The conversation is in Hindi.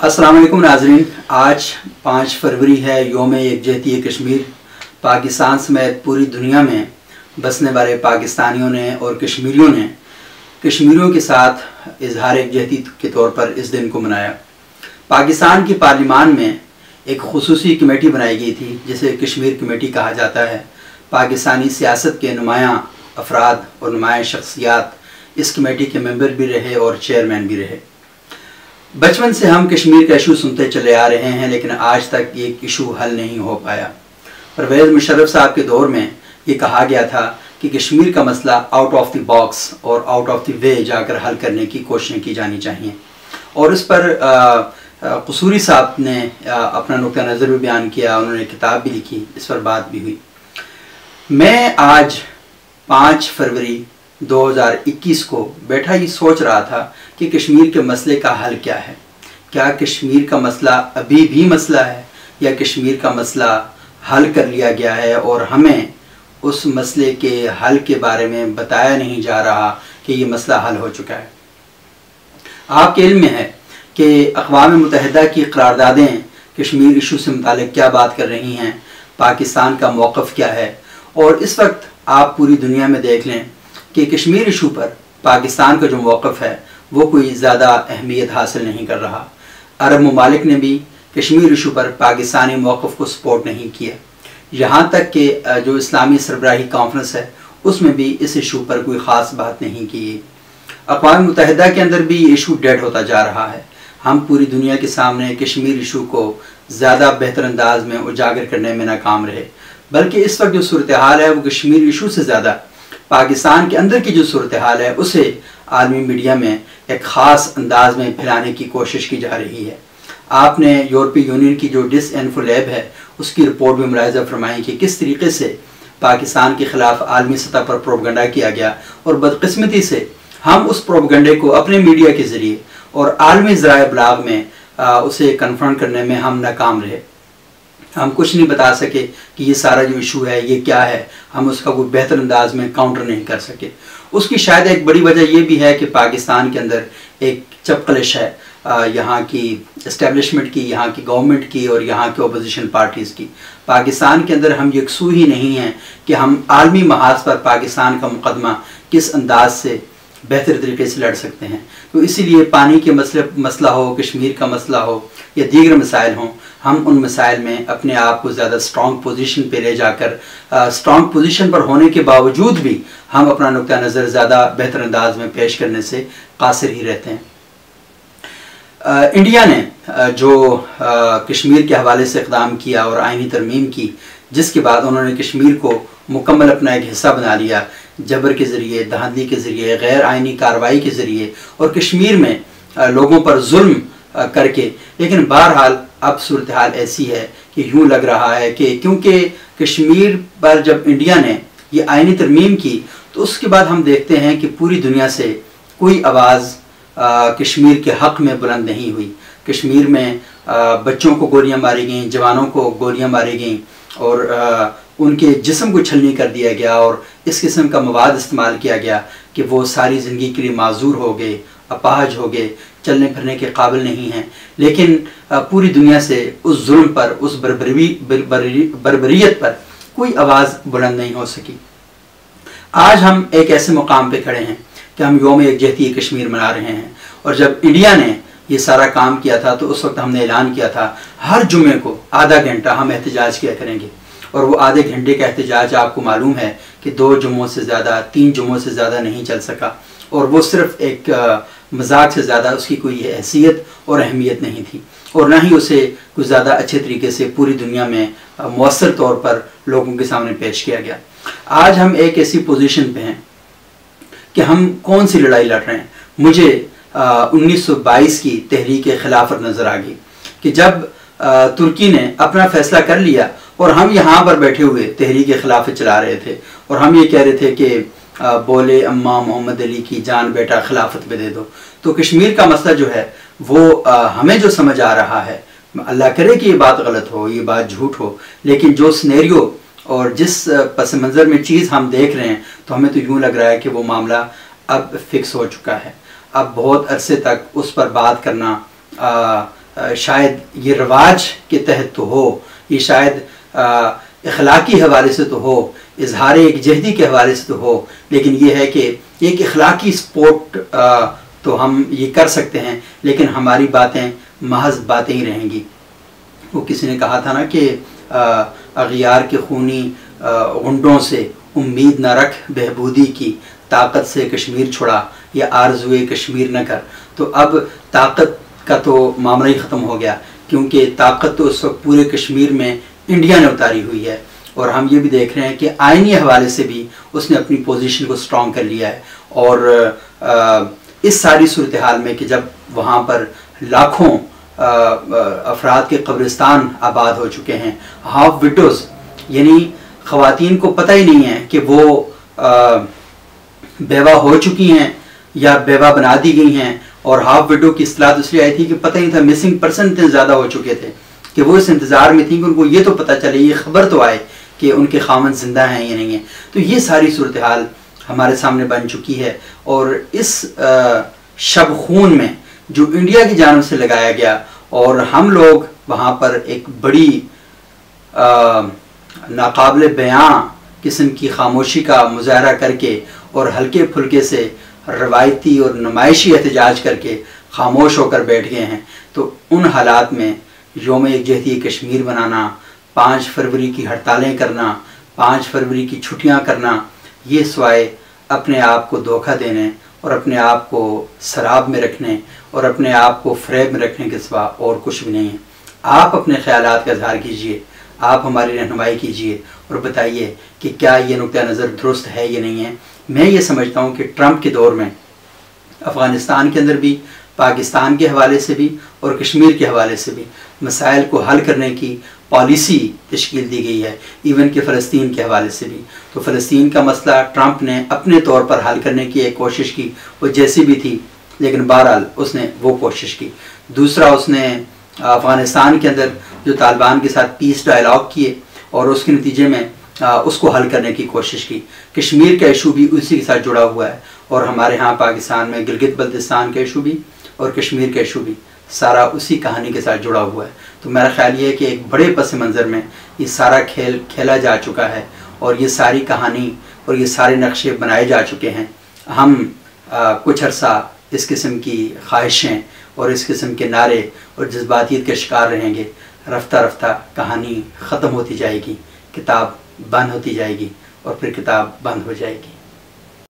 अस्सलाम वालेकुम नाज़रीन। आज 5 फरवरी है, योम यकजहती कश्मीर। पाकिस्तान समेत पूरी दुनिया में बसने वाले पाकिस्तानियों ने और कश्मीरियों ने कश्मीरियों के साथ इजहार यकजहती के तौर पर इस दिन को मनाया। पाकिस्तान की पार्लिमान में एक खुसूसी कमेटी बनाई गई थी जिसे कश्मीर कमेटी कहा जाता है। पाकिस्तानी सियासत के नुमायाँ अफराद और नुमायाँ शख्सियात इस कमेटी के मेंबर भी रहे और चेयरमैन भी रहे। बचपन से हम कश्मीर का इशू सुनते चले आ रहे हैं, लेकिन आज तक ये इशू हल नहीं हो पाया। परवेज़ मुशर्रफ साहब के दौर में ये कहा गया था कि कश्मीर का मसला आउट ऑफ द बॉक्स और आउट ऑफ द वे जाकर हल करने की कोशिशें की जानी चाहिए। और इस पर कसूरी साहब ने अपना नुक्ता नज़र भी बयान किया, उन्होंने किताब भी लिखी, इस पर बात भी हुई। मैं आज 5 फरवरी 2021 को बैठा ही सोच रहा था कि कश्मीर के मसले का हल क्या है। क्या कश्मीर का मसला अभी भी मसला है या कश्मीर का मसला हल कर लिया गया है और हमें उस मसले के हल के बारे में बताया नहीं जा रहा कि ये मसला हल हो चुका है। आपके इल्म में है कि अक़वाम मुत्तहिदा की करारदादें कश्मीर इशू से मुतालिक क्या बात कर रही हैं, पाकिस्तान का मौक़िफ़ क्या है। और इस वक्त आप पूरी दुनिया में देख लें कि कश्मीर इशू पर पाकिस्तान का जो मौक़िफ़ है वो कोई ज़्यादा अहमियत हासिल नहीं कर रहा। अरब ममालिक ने भी कश्मीर इशू पर पाकिस्तानी मौक़िफ़ को सपोर्ट नहीं किया। यहाँ तक कि जो इस्लामी सरबराही कॉन्फ्रेंस है उसमें भी इस इशू पर कोई ख़ास बात नहीं की। अक़वाम मुत्तहिदा के अंदर भी ये इशू डेड होता जा रहा है। हम पूरी दुनिया के सामने कश्मीर इशू को ज़्यादा बेहतर अंदाज में उजागर करने में नाकाम रहे, बल्कि इस वक्त जो सूरत हाल है वो कश्मीर इशू से ज़्यादा पाकिस्तान के अंदर की जो सूरत हाल है उसे आलमी मीडिया में एक ख़ास अंदाज में फैलाने की कोशिश की जा रही है। आपने यूरोपीय यूनियन की जो डिसइन्फो लैब है उसकी रिपोर्ट में मुलाहिज़ा फरमाई कि किस तरीके से पाकिस्तान के ख़िलाफ़ आलमी सतह पर प्रोपगंडा किया गया और बदकिस्मती से हम उस प्रोपगंडे को अपने मीडिया के ज़रिए और आलमी ज़राए इब्लाग में उसे कन्फ्रंट करने में हम नाकाम रहे। हम कुछ नहीं बता सके कि ये सारा जो इशू है ये क्या है, हम उसका कोई बेहतर अंदाज में काउंटर नहीं कर सके। उसकी शायद एक बड़ी वजह ये भी है कि पाकिस्तान के अंदर एक चपकलिश है यहाँ की इस्टेब्लिशमेंट की, यहाँ की गवर्नमेंट की और यहाँ के अपोजिशन पार्टीज़ की। पाकिस्तान के अंदर हम यकसू ही नहीं हैं कि हम आलमी महाज पर पाकिस्तान का मुकदमा किस अंदाज से बेहतर तरीके से लड़ सकते हैं। तो इसीलिए पानी के मसला हो, कश्मीर का मसला हो या दीगर मसाइल हों, हम उन मसाइल में अपने आप को ज़्यादा स्ट्रॉन्ग पोजीशन पे ले जाकर स्ट्रॉन्ग पोजीशन पर होने के बावजूद भी हम अपना नुक्ता नज़र ज़्यादा बेहतर अंदाज में पेश करने से कासिर ही रहते हैं। इंडिया ने जो कश्मीर के हवाले से इक़दाम किया और आइनी तरमीम की, जिसके बाद उन्होंने कश्मीर को मुकम्मल अपना एक हिस्सा बना लिया, जबर के ज़रिए, धांधली के ज़रिए, गैर आइनी कार्रवाई के ज़रिए और कश्मीर में लोगों पर जुल्म करके। लेकिन बहरहाल अब सूरत हाल ऐसी है कि यूँ लग रहा है कि क्योंकि कश्मीर पर जब इंडिया ने ये आइनी तरमीम की तो उसके बाद हम देखते हैं कि पूरी दुनिया से कोई आवाज़ कश्मीर के हक़ में बुलंद नहीं हुई। कश्मीर में बच्चों को गोलियां मारी गईं, जवानों को गोलियां मारी गईं और उनके जिस्म को छलनी कर दिया गया और इस किस्म का मवाद इस्तेमाल किया गया कि वो सारी ज़िंदगी के लिए माजूर हो गए, अपाहज हो गए, चलने फिरने के काबिल नहीं हैं। लेकिन पूरी दुनिया से उस जुल्म पर, उस बर्बरियत पर कोई आवाज़ बुलंद नहीं हो सकी। आज हम एक ऐसे मुकाम पे खड़े हैं कि हम योम यकजहती कश्मीर मना रहे हैं। और जब इंडिया ने ये सारा काम किया था तो उस वक्त हमने ऐलान किया था हर जुमे को आधा घंटा हम एहतजाज किया करेंगे। और वो आधे घंटे का एहतजाज आपको मालूम है कि 2 जुम्मों से ज़्यादा, 3 जुम्मों से ज़्यादा नहीं चल सका और वो सिर्फ़ एक मजाक से ज़्यादा उसकी कोई हैसियत और अहमियत नहीं थी और ना ही उसे कुछ ज़्यादा अच्छे तरीके से पूरी दुनिया में मौसर तौर पर लोगों के सामने पेश किया गया। आज हम एक ऐसी पोजीशन पे हैं कि हम कौन सी लड़ाई लड़ रहे हैं। मुझे 1922 की तहरीक खिलाफत नज़र आ गई कि जब तुर्की ने अपना फ़ैसला कर लिया और हम यहाँ पर बैठे हुए तहरीक खिलाफत चला रहे थे और हम ये कह रहे थे कि बोले अम्मा मोहम्मद अली की जान बेटा खिलाफत पे दे दो। तो कश्मीर का मसला जो है वो हमें जो समझ आ रहा है, अल्लाह करे कि ये बात गलत हो, ये बात झूठ हो, लेकिन जो सिनेरियो और जिस पस मंज़र में चीज़ हम देख रहे हैं तो हमें तो यूँ लग रहा है कि वो मामला अब फिक्स हो चुका है। अब बहुत अरसे तक उस पर बात करना शायद ये रवाज के तहत तो हो, ये शायद इखलाकी हवाले से तो हो, इजहार एकजहदी के हवाले से तो हो, लेकिन ये है कि एक इखलाकी स्पोर्ट तो हम ये कर सकते हैं, लेकिन हमारी बातें महज बातें ही रहेंगी। वो किसी ने कहा था ना कि अगियार के खूनी गुंडों से उम्मीद न रख बहबूदी की, ताकत से कश्मीर छुड़ा या आरज़ुए कश्मीर न कर। तो अब ताकत का तो मामला ही ख़त्म हो गया, क्योंकि ताकत तो उस वक्त पूरे कश्मीर में इंडिया ने उतारी हुई है। और हम ये भी देख रहे हैं कि आइनी हवाले से भी उसने अपनी पोजीशन को स्ट्रॉन्ग कर लिया है। और इस सारी सूरत हाल में कि जब वहाँ पर लाखों अफराद के कब्रिस्तान आबाद हो चुके हैं, हाफ विडोज़ यानी ख़वातीन को पता ही नहीं है कि वो बेवा हो चुकी हैं या बेवा बना दी गई हैं, और हाफ विडो की इस्तिलाह इसलिए आई थी कि पता नहीं था, मिसिंग पर्सन इतने ज़्यादा हो चुके थे कि वो इस इंतज़ार में थी कि उनको ये तो पता चले, ये खबर तो आए कि उनके खामन जिंदा हैं या नहीं है। तो ये सारी सूरत हाल हमारे सामने बन चुकी है। और इस शब खून में जो इंडिया की जानिब से लगाया गया, और हम लोग वहाँ पर एक बड़ी नाकाबिल बयां किस्म की खामोशी का मुजाहरा करके और हल्के फुल्के से रवायती और नुमाइशी एहतजाज करके खामोश होकर बैठ गए हैं। तो उन हालात में योम यकजहती कश्मीर बनाना, 5 फरवरी की हड़तालें करना, 5 फरवरी की छुट्टियां करना, ये सिवाय अपने आप को धोखा देने और अपने आप को शराब में रखने और अपने आप को फ्रेब में रखने के सिवा और कुछ भी नहीं है। आप अपने ख्यालात का इजहार कीजिए, आप हमारी रहनुमाई कीजिए और बताइए कि क्या ये नुक्ता नज़र दुरुस्त है या नहीं है। मैं ये समझता हूँ कि ट्रंप के दौर में अफ़गानिस्तान के अंदर भी, पाकिस्तान के हवाले से भी और कश्मीर के हवाले से भी मसाइल को हल करने की पॉलिसी तश्कील दी गई है, इवन कि फ़लस्तीन के हवाले से भी। तो फ़लस्तीन का मसला ट्रंप ने अपने तौर पर हल करने की एक कोशिश की, वो जैसी भी थी, लेकिन बहरहाल उसने वो कोशिश की। दूसरा, उसने अफ़गानिस्तान के अंदर जो तालिबान के साथ पीस डायलॉग किए और उसके नतीजे में उसको हल करने की कोशिश की। कश्मीर का इशू भी उसी के साथ जुड़ा हुआ है, और हमारे यहाँ पाकिस्तान में गिलगित बल्तिस्तान का इशू भी और कश्मीर का इशू भी सारा उसी कहानी के साथ जुड़ा हुआ है। तो मेरा ख्याल ये है कि एक बड़े पस मंज़र में ये सारा खेल खेला जा चुका है और ये सारी कहानी और ये सारे नक्शे बनाए जा चुके हैं। हम कुछ अर्सा इस किस्म की ख्वाहिशें और इस किस्म के नारे और जज्बातियत के शिकार रहेंगे। रफ्ता रफ्ता कहानी ख़त्म होती जाएगी, किताब बंद होती जाएगी और फिर किताब बंद हो जाएगी।